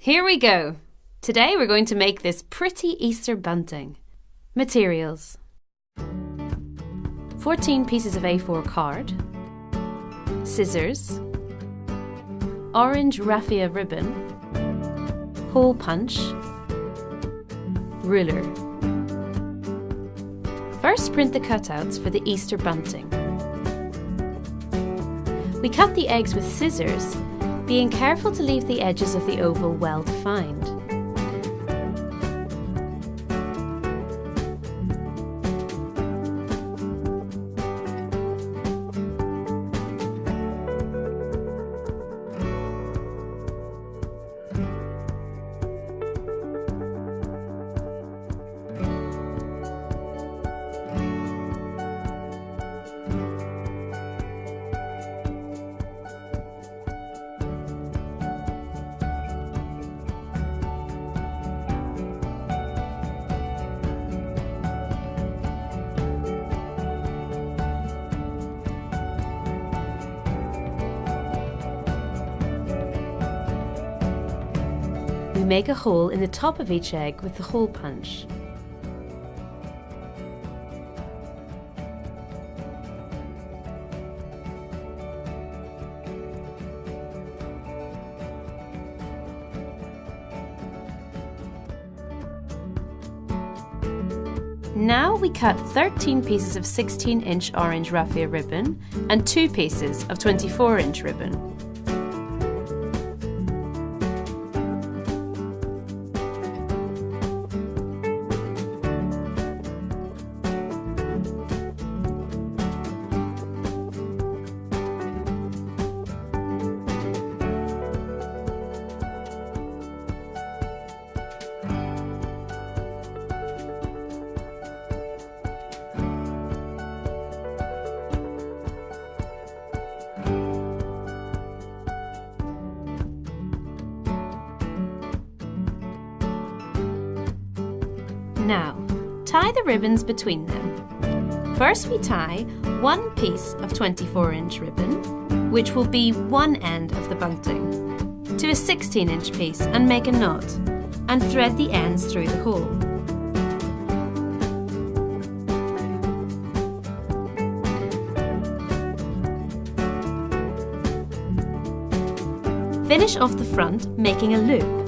Here we go! Today we're going to make this pretty Easter bunting. Materials: 14 pieces of A4 card, scissors, orange raffia ribbon, hole punch, ruler. First, print the cutouts for the Easter bunting. We cut the eggs with scissors, being careful to leave the edges of the oval well defined. We make a hole in the top of each egg with the hole punch. Now we cut 13 pieces of 16-inch orange raffia ribbon and 2 pieces of 24-inch ribbon. Now, tie the ribbons between them. First we tie one piece of 24-inch ribbon, which will be one end of the bunting, to a 16-inch piece and make a knot, and thread the ends through the hole. Finish off the front, making a loop.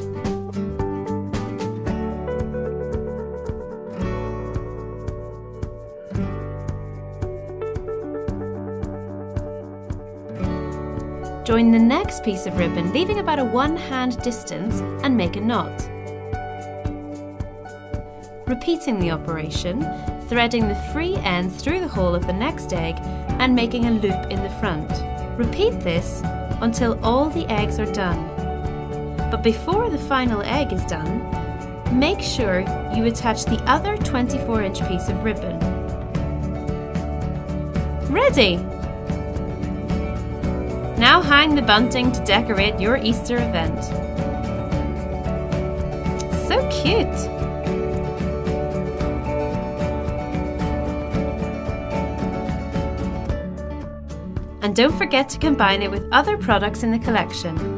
Join the next piece of ribbon, leaving about a 1-hand distance, and make a knot. Repeating the operation, threading the free end through the hole of the next egg and making a loop in the front. Repeat this until all the eggs are done. But before the final egg is done, make sure you attach the other 24-inch piece of ribbon. Ready! Now hang the bunting to decorate your Easter event. So cute! And don't forget to combine it with other products in the collection.